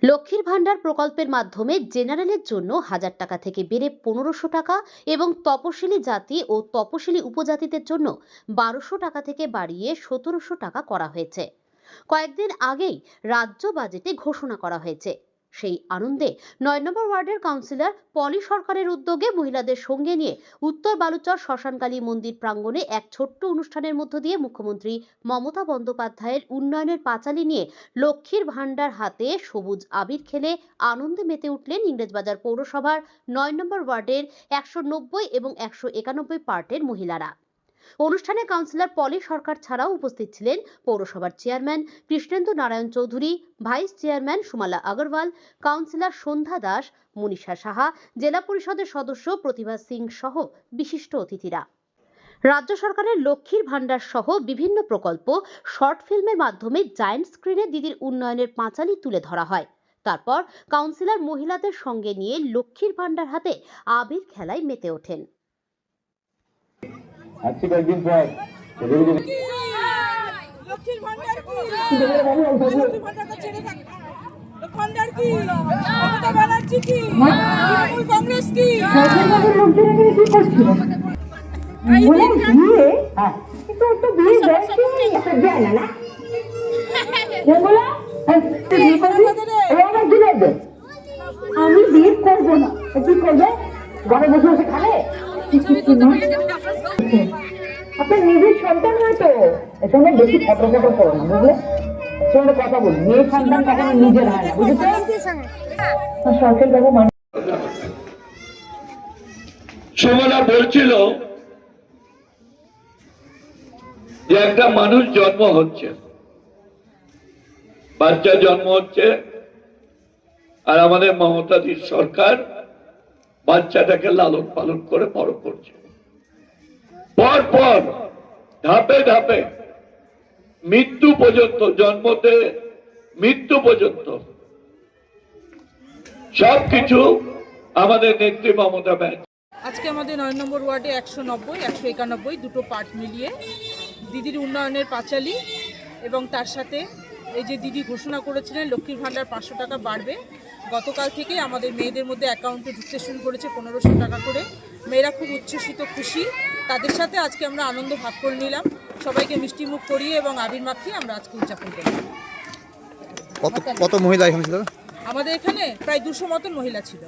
লক্ষ্মীর ভান্ডার প্রকল্পের মাধ্যমে জেনারেলের জন্য 1000 টাকা থেকে বেড়ে 1500 টাকা এবং তপশিলি জাতি ও তপশিলি উপজাতিদের জন্য 1200 টাকা থেকে বাড়িয়ে 1700 টাকা করা হয়েছে। কয়েকদিন আগেই রাজ্য বাজেটে ঘোষণা করা হয়েছে। সেই আনন্দে 9 নম্বর ওয়ার্ডের কাউন্সিলর পলি সরকারের উদ্যোগে মহিলাদের সঙ্গে নিয়ে উত্তর বালুচর শ্মশানকালী মন্দির প্রাঙ্গণে এক ছোট্ট অনুষ্ঠানের মধ্য দিয়ে মুখ্যমন্ত্রী মমতা বন্দ্যোপাধ্যায়ের উন্নয়নের পাঁচালী নিয়ে লক্ষ্মীর ভান্ডার হাতে সবুজ আবির খেলে আনন্দে মেতে উঠলেন ইংরেজবাজার পৌরসভার 9 নম্বর ওয়ার্ডের 190 এবং 191 পার্টের মহিলারা। অনুষ্ঠানে কাউন্সিলর পলি সরকার ছাড়াও উপস্থিত ছিলেন পৌরসভার chairman Krishnendu Narayan Chowdhury, vice chairman Sumala Agarwal, councillor Sandhya Das, Manisha Saha, জেলা পরিষদের সদস্য প্রতিভা সিং সহ বিশিষ্ট অতিথিরা। রাজ্য সরকারের লক্ষ্মীর ভান্ডার সহ বিভিন্ন প্রকল্প শর্ট ফিল্মের মাধ্যমে জায়ান্ট স্ক্রিনে দিদির উন্নয়নের পাঁচালী তুলে ধরা হয়। তারপর কাউন্সিলর মহিলাদের সঙ্গে নিয়ে লক্ষ্মীর ভান্ডার হাতে আবির খেলায় মেতে ওঠেন। আজকে কয়েকদিন পর লক্ষ্মীর ভান্ডার কি লক্ষ্মীর ভান্ডারটা ছেড়ে থাক ভান্ডার কি মমতা ব্যানার্জি কি তৃণমূল কংগ্রেস কি সরকারের লোকজন এখানে কি করছিল বলে দিয়ে কিন্তু একটা বিয়ে দেয় না না বলো আমি বিয়ে করবো না কি করবে ঘরে বসে বসে খাবে আপনার নিজের সন্তান হয়তো এখানে বেশি ফটো করো না বুঝলে সঙ্গে কথা বলি মেয়ের সন্তান কখনো নিজের হয় না বুঝেছো সরকার বাবু সুমনা বলছিল যে একটা মানুষ জন্ম হচ্ছে, বাচ্চা জন্ম হচ্ছে, আর আমাদের মমতাদির সরকার বাচ্চাটাকে লালন পালন করে বড় করছে। পর ধাপে ধাপে মৃত্যু পর্যন্ত, জন্মতে মৃত্যু পর্যন্ত সবকিছু আমাদের নেত্রী মমতা ব্যানার্জি। আজকে আমাদের 9 নম্বর ওয়ার্ডে 190, 191 দুটো পার্ট মিলিয়ে দিদির উন্নয়নের পাঁচালী এবং তার সাথে এই যে দিদি ঘোষণা করেছিলেন লক্ষ্মীর ভান্ডার 500 টাকা বাড়বে, গতকাল থেকে আমাদের মেয়েদের মধ্যে অ্যাকাউন্টে ঢুকতে শুরু করেছে 1500 টাকা করে। মেয়েরা খুব উচ্ছ্বসিত, খুশি। তাদের সাথে আজকে আমরা আনন্দ ভাগ করে নিলাম, সবাইকে মিষ্টি মুখ করিয়ে এবং আবির মাখিয়ে আমরা আজকে উদযাপন করলাম। কত মহিলা এখানে ছিল? আমাদের এখানে প্রায় 200 মতন মহিলা ছিল।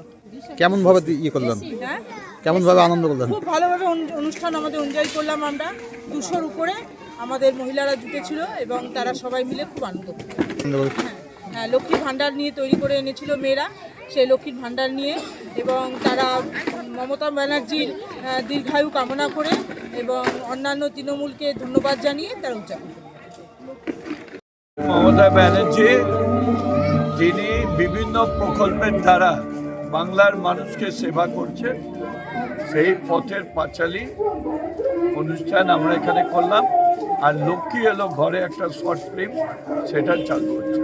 কেমন ভাবে ইয়ে করলেন? হ্যাঁ, কেমন ভাবে আনন্দ করলেন? খুব ভালোভাবে অনুষ্ঠান আমাদের এনজয় করলাম আমরা। 200-র উপরে আমাদের মহিলারা জুটেছিল এবং তারা সবাই মিলে খুব আনন্দ করল। হ্যাঁ, লক্ষ্মীর ভান্ডার নিয়ে তৈরি করে এনেছিল মেয়েরা, সেই লক্ষ্মীর ভান্ডার নিয়ে এবং তারা মমতা ব্যানার্জির দীর্ঘায়ু কামনা করে এবং অন্যান্য তৃণমূলকে ধন্যবাদ জানিয়ে তারা উদযাপন করে। মমতা ব্যানার্জি তিনি বিভিন্ন প্রকল্পের দ্বারা বাংলার মানুষকে সেবা করছে, সেই পথের পাঁচালী অনুষ্ঠান আমরা এখানে করলাম। আর লক্ষ্মী এলো ঘরে একটা শর্ট ফিল্ম, সেটা চালু হচ্ছে।